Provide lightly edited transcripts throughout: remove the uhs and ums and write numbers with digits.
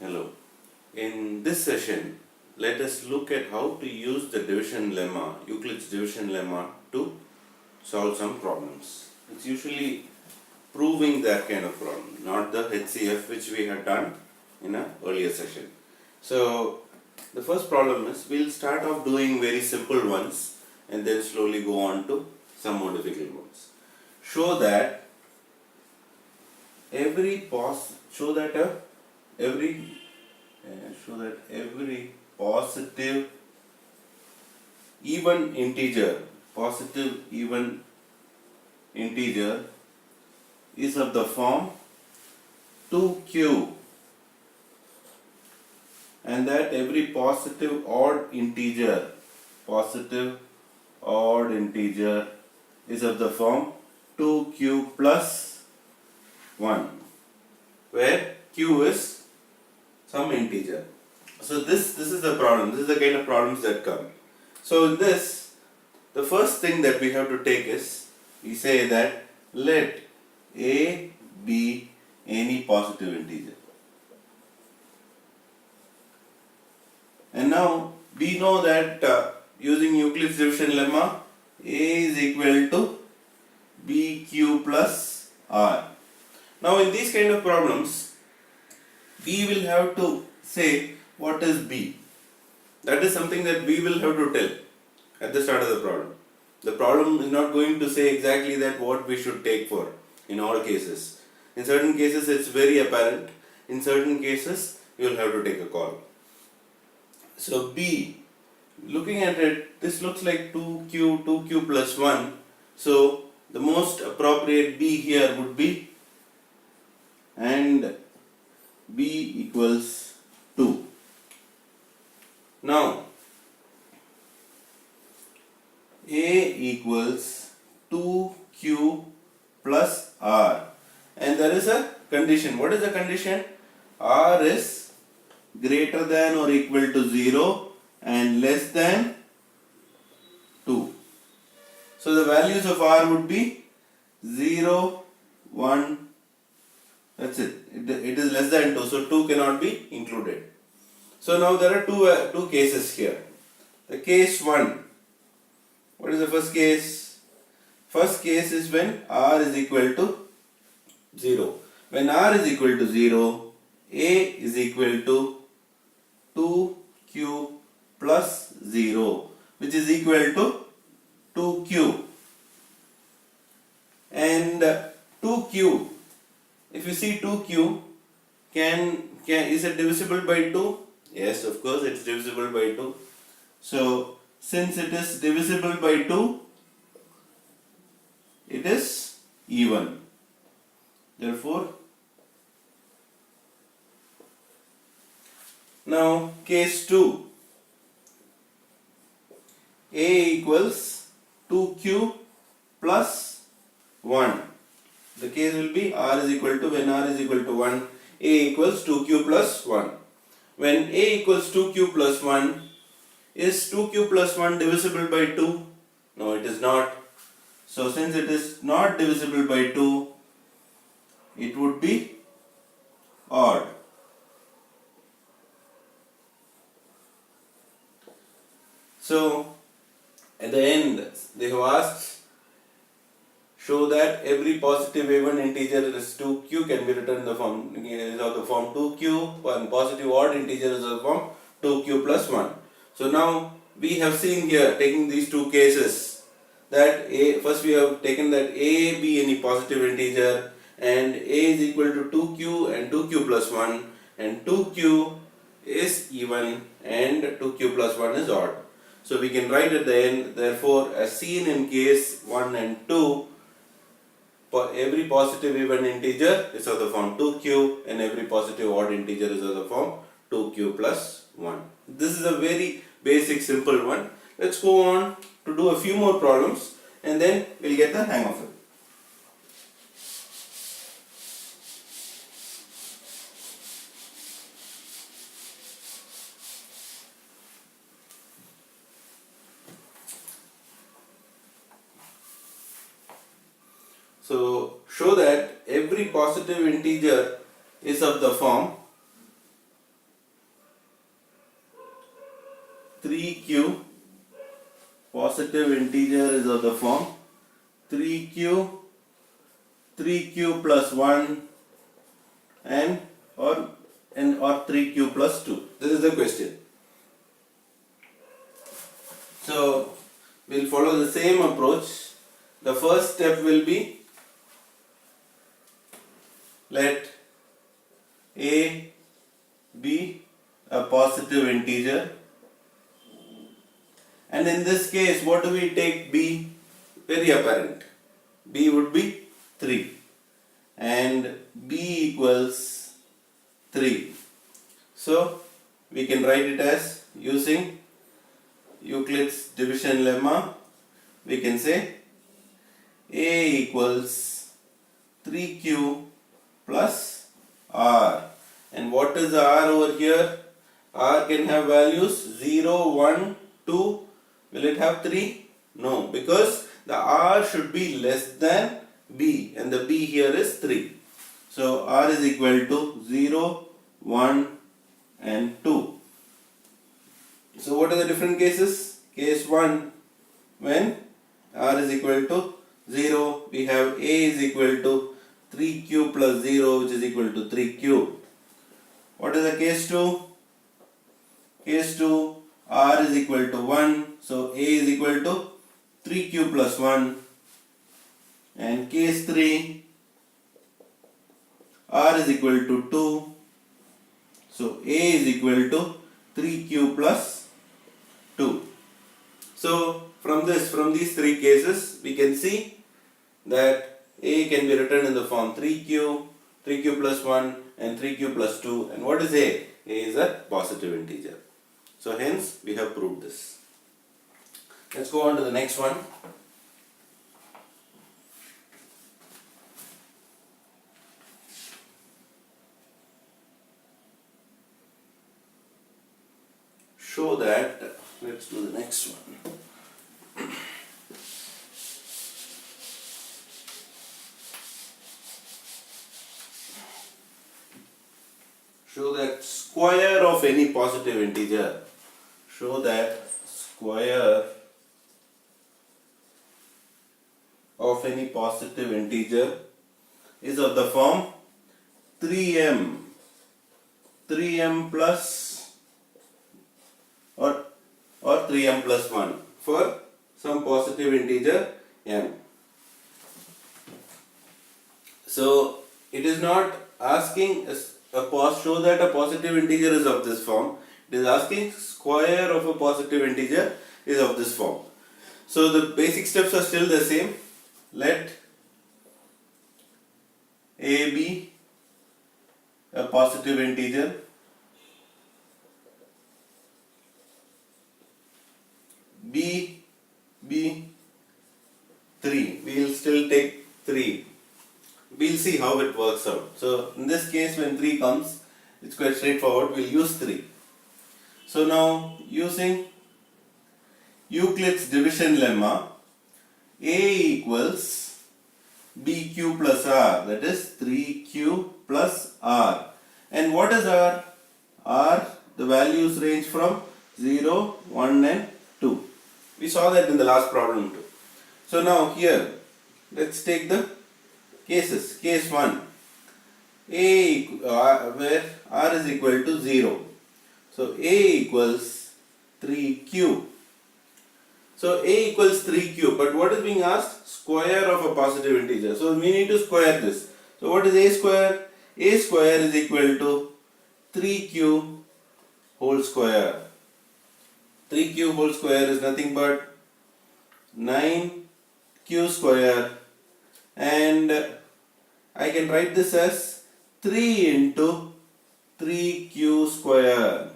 Hello. In this session, let us look at how to use the division lemma, Euclid's division lemma, to solve some problems. It's usually proving that kind of problem, not the HCF which we had done in an earlier session. So, the first problem is we'll start off doing very simple ones and then slowly go on to some more difficult ones. Show that every positive even integer is of the form 2q, and that every positive odd integer is of the form 2q plus 1, where q is some integer. So this is the problem. This is the kind of problems that come. So in this, the first thing that we have to take is, we say that let a be any positive integer. And now we know that using Euclid's division lemma, a is equal to bq plus r. Now in these kind of problems, we will have to say what is b. That is something that we will have to tell at the start of the problem. The problem is not going to say exactly that what we should take for in all cases. In certain cases it's very apparent. In certain cases you will have to take a call. So b, looking at it, this looks like 2q plus 1. So the most appropriate b here would be, and b equals 2. Now a equals 2q plus r, and there is a condition. What is the condition? R is greater than or equal to 0 and less than 2. So the values of r would be 0, 1, that's it. It is less than 2, so 2 cannot be included. So now there are two cases here. The case 1, what is the first case? First case is when r is equal to 0. When r is equal to 0, a is equal to 2q plus 0, which is equal to 2q. And 2q, if you see 2q, is it divisible by 2? Yes, of course it's divisible by 2. So since it is divisible by 2, it is even. Therefore, now case 2, a equals 2q plus 1. The case will be r is equal to, when r is equal to 1, a equals 2q plus 1. When a equals 2q plus 1, is 2q plus 1 divisible by 2? No, it is not. So since it is not divisible by 2, it would be odd. So at the end, they have asked, show that every positive even integer is 2q can be written in the form, is of the form 2q, and positive odd integer is of the form 2q plus 1. So now we have seen here, taking these two cases, that first we have taken that a be any positive integer and a is equal to 2q and 2q plus 1, and 2q is even and 2q plus 1 is odd. So we can write at the end, therefore as seen in case 1 and 2, every positive even integer is of the form 2q and every positive odd integer is of the form 2q plus 1. This is a very basic simple one. Let's go on to do a few more problems and then we'll get the hang of it. So show that every positive integer is of the form 3q, positive integer is of the form 3q, 3q plus 1 and or 3q plus 2. This is the question. So we'll follow the same approach. The first step will be, let a be a positive integer, and in this case what do we take b? Very apparent. B would be 3 and b equals 3. So we can write it as, using Euclids Division Lemma, we can say a equals 3q plus r. And what is r over here? R can have values 0, 1, 2. Will it have 3? No, because the r should be less than b, and the b here is 3. So r is equal to 0, 1 and 2. So what are the different cases? Case 1, when r is equal to 0, we have a is equal to 3q plus 0, which is equal to 3q. What is the case 2? Case 2, r is equal to 1, so a is equal to 3q plus 1. And case 3, r is equal to 2, so a is equal to 3q plus 2. So from these three cases, we can see that a can be written in the form 3q, 3q plus 1 and 3q plus 2. And what is a? A is a positive integer. So hence we have proved this. Let's go on to the next one. Show that, let's do the next one. Show that square of any positive integer. Show that square of any positive integer is of the form 3m plus or 3m plus 1 for some positive integer m. So it is not asking show that a positive integer is of this form. It is asking square of a positive integer is of this form. So the basic steps are still the same. Let a be a positive integer, b be 3. We will still take 3. We'll see how it works out. So in this case, when 3 comes, it's quite straightforward. We'll use 3. So now, using Euclids Division Lemma, a equals bq plus r, that is 3q plus r. And what is r? R, the values range from 0, 1 and 2. We saw that in the last problem too. So now here, let's take the cases. Case 1, where r is equal to 0. So a equals 3q. So a equals 3q, but what is being asked? Square of a positive integer. So we need to square this. So what is a square? A square is equal to 3q whole square. 3q whole square is nothing but 9q square, and I can write this as 3 into 3q square.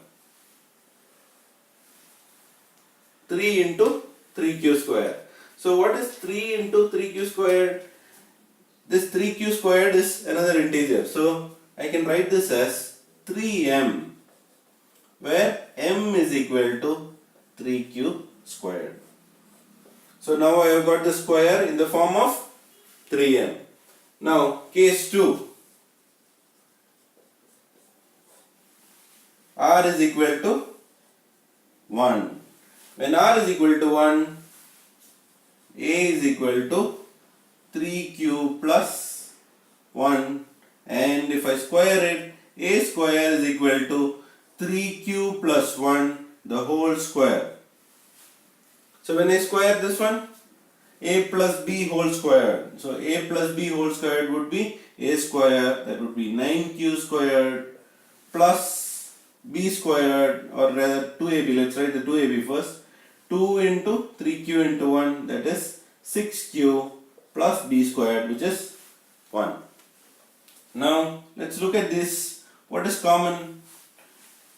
3 into 3q square. So what is 3 into 3q squared? This 3q squared is another integer. So I can write this as 3m, where m is equal to 3q squared. So now I have got the square in the form of 3m. Now case 2, r is equal to 1. When r is equal to 1, a is equal to 3q plus 1, and if I square it, a square is equal to 3q plus 1 the whole square. So when I square this one, a plus b whole squared. So a plus b whole squared would be a square, that would be 9q squared plus b squared, or rather 2ab, let's write the 2ab first. 2 into 3q into 1, that is 6q plus b squared, which is 1. Now let's look at this. What is common?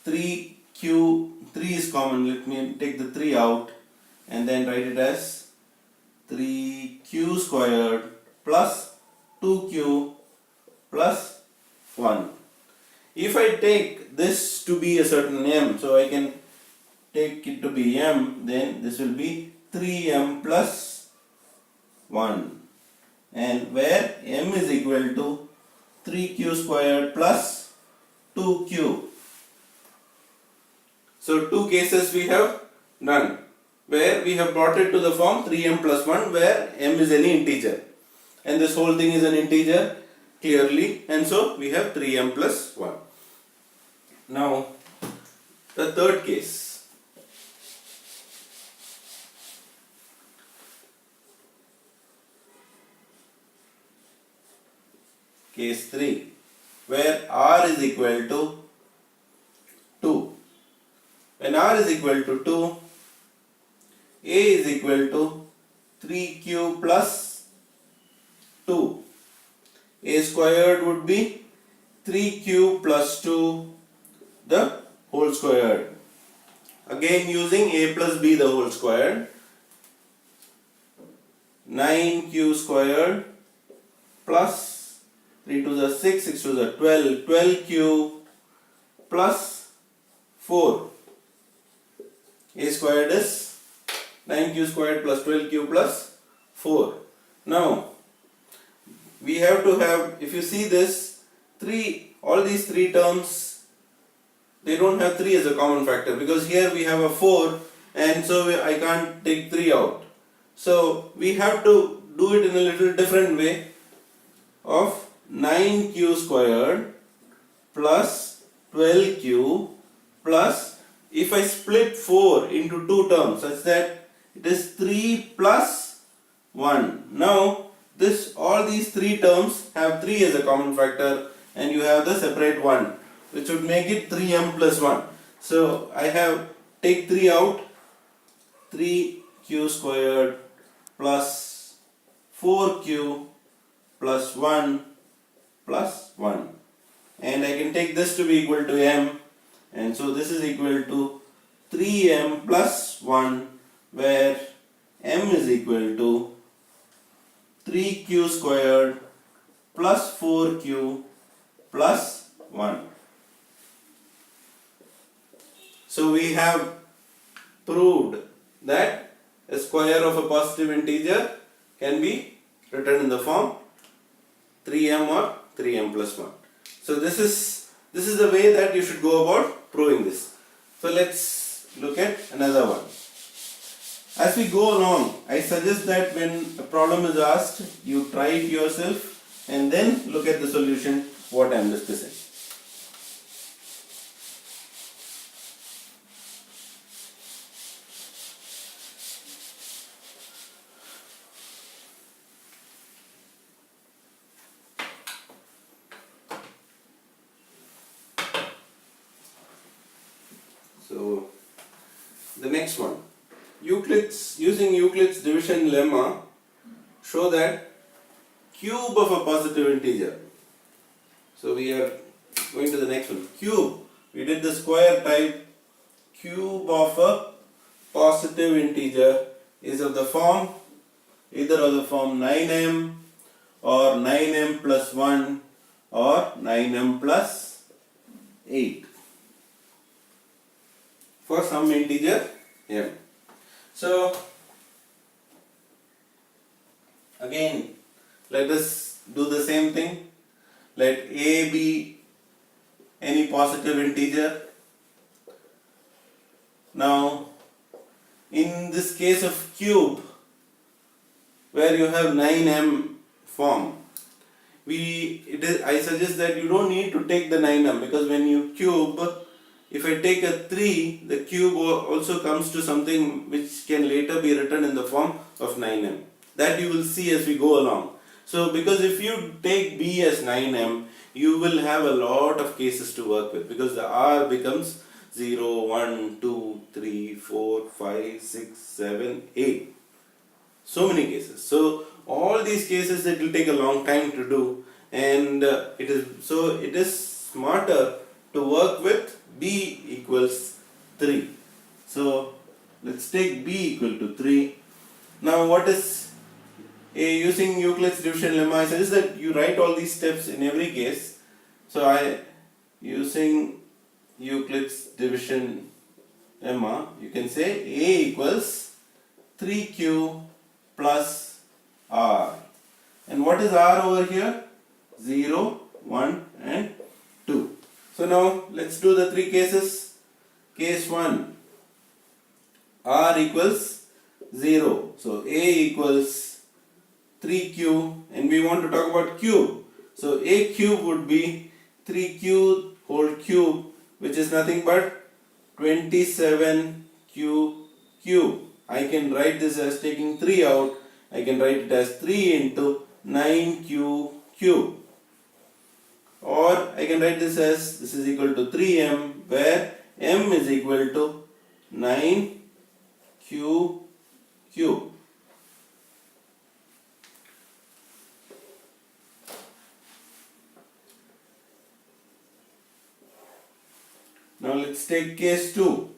3 is common. Let me take the 3 out and then write it as 3q squared plus 2q plus 1. If I take this to be a certain m, so I can take it to be m, then this will be 3m plus 1, and where m is equal to 3q squared plus 2q. So two cases we have done, where we have brought it to the form 3m plus 1, where m is any integer, and this whole thing is an integer clearly, and so we have 3m plus 1. Now the third case. Case 3, where r is equal to 2. When r is equal to 2, a is equal to 3q plus 2. A squared would be 3q plus 2 the whole squared. Again using a plus b the whole squared. 9q squared plus 3 to the 6, 6 to the 12, 12q plus 4. A squared is 9q squared plus 12q plus 4. Now we have to have, if you see this, all these three terms, they don't have 3 as a common factor, because here we have a 4, and so I can't take 3 out. So we have to do it in a little different way of 9q squared plus 12q plus, if I split 4 into 2 terms such that it is 3 plus 1. Now all these 3 terms have 3 as a common factor, and you have the separate 1, which would make it 3m plus 1. So I have take 3 out, 3q squared plus 4q plus 1 plus 1, and I can take this to be equal to m, and so this is equal to 3m plus 1, where m is equal to 3q squared plus 4q plus 1. So we have proved that a square of a positive integer can be written in the form 3m or 3m plus 1. So this is the way that you should go about proving this. So let's look at another one. As we go along, I suggest that when a problem is asked, you try it yourself and then look at the solution, what I am discussing. So the next one, using Euclids Division lemma, show that cube of a positive integer. So we are going to the next one. Cube, we did the square type. Cube of a positive integer is of the form, either of the form 9m or 9m plus 1 or 9m plus 8 for some integer m. So again, let us do the same thing. Let a be any positive integer. Now in this case of cube, where you have 9m form, I suggest that you don't need to take the 9m, because when you cube, if I take a 3, the cube also comes to something which can later be written in the form of 9m. That you will see as we go along. So because if you take b as 9m, you will have a lot of cases to work with, because the r becomes 0, 1, 2, 3, 4, 5, 6, 7, 8. So many cases. So all these cases it will take a long time to do, and it is smarter to work with b equals 3. So let's take b equal to 3. Now what is using Euclid's division lemma, I suggest that you write all these steps in every case. So using Euclid's division lemma, you can say a equals 3q plus r. And what is r over here? 0, 1 and 2. So now let's do the three cases. Case 1, r equals 0. So a equals 3q, and we want to talk about cube. So a cube would be 3q whole cube, which is nothing but 27q cube. I can write this as taking 3 out. I can write it as 3 into 9q cube. Or I can write this as this is equal to 3m, where m is equal to 9q cube. Now let's take case 2.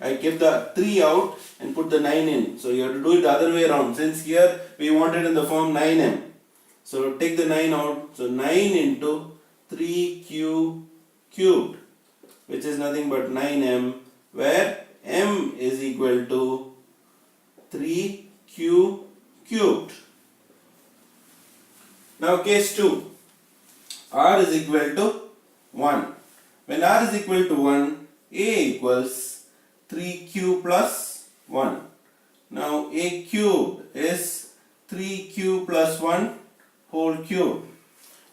I kept the 3 out and put the 9 in. So you have to do it the other way around. Since here we want it in the form 9m. So take the 9 out. So 9 into 3q cubed, which is nothing but 9m, where m is equal to 3q cubed. Now case 2, r is equal to 1. When r is equal to 1, a equals 3q plus 1. Now a cube is 3q plus 1 whole cube.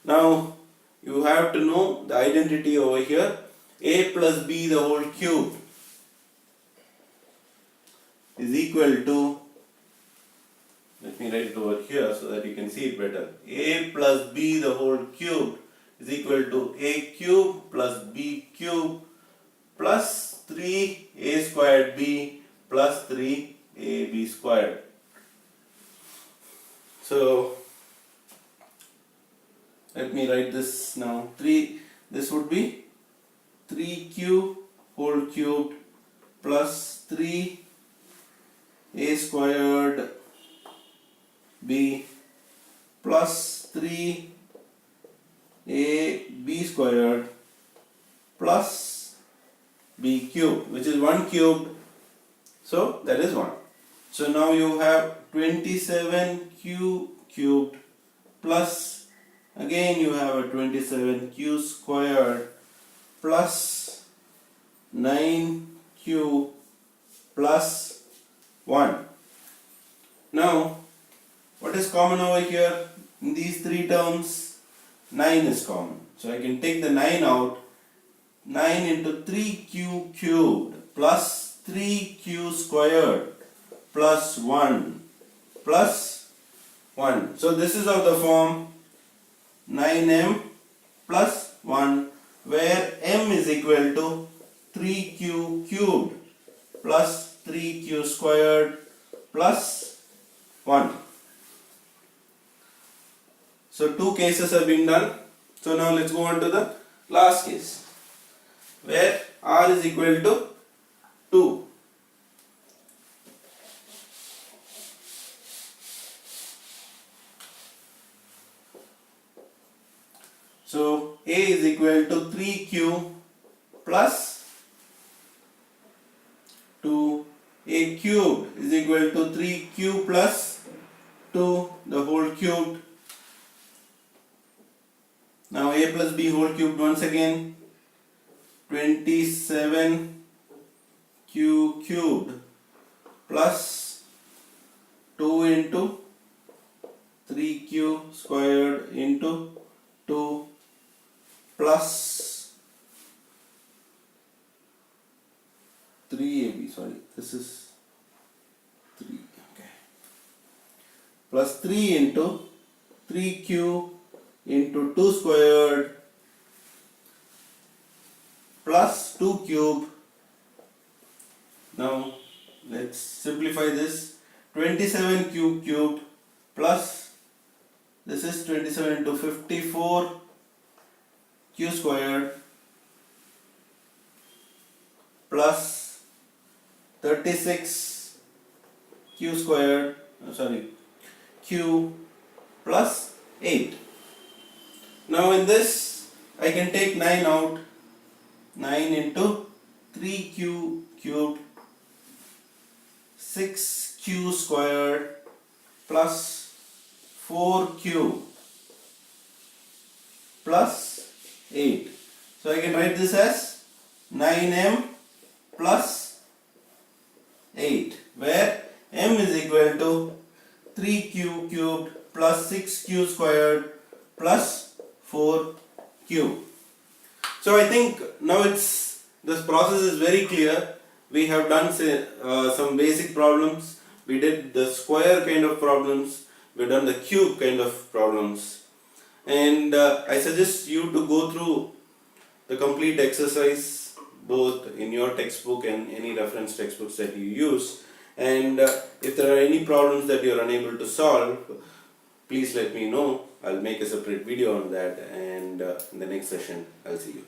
Now you have to know the identity over here. A plus b the whole cube is equal to, let me write it over here so that you can see it better. A plus b the whole cube is equal to a cube plus b cube plus 3a squared b plus 3ab squared. So let me write this now. This would be 3q whole cubed plus 3a squared b plus 3ab squared plus b cubed, which is 1 cubed, so that is 1. So now you have 27q cubed plus, again you have a 27q squared plus 9q plus 1. Now what is common over here? In these three terms, 9 is common. So I can take the 9 out. 9 into 3q cubed plus 3q squared plus 1 plus 1. So this is of the form 9m plus 1, where m is equal to 3q cubed plus 3q squared plus 1. So two cases have been done. So now let's go on to the last case, where r is equal to 2. So a is equal to 3q plus 2. A cubed is equal to 3q plus 2 the whole cubed Now a plus b whole cubed once again, 27q cubed plus 2 into 3q squared into 2 plus 3ab, sorry, this is 3, okay, plus 3 into 3q into 2 squared plus 2 cube. Now let's simplify this. 27q cubed plus, this is 27 into 54 q squared plus 36 q squared, q plus 8. Now in this I can take 9 out. 9 into 3q cubed 6q squared plus 4q plus 8. So I can write this as 9m plus 8, where m is equal to 3q cubed plus 6q squared plus 4q. So I think now this process is very clear. We have done some basic problems. We did the square kind of problems. We've done the cube kind of problems. And I suggest you to go through the complete exercise both in your textbook and any reference textbooks that you use. And if there are any problems that you are unable to solve, please let me know. I'll make a separate video on that, and in the next session I'll see you.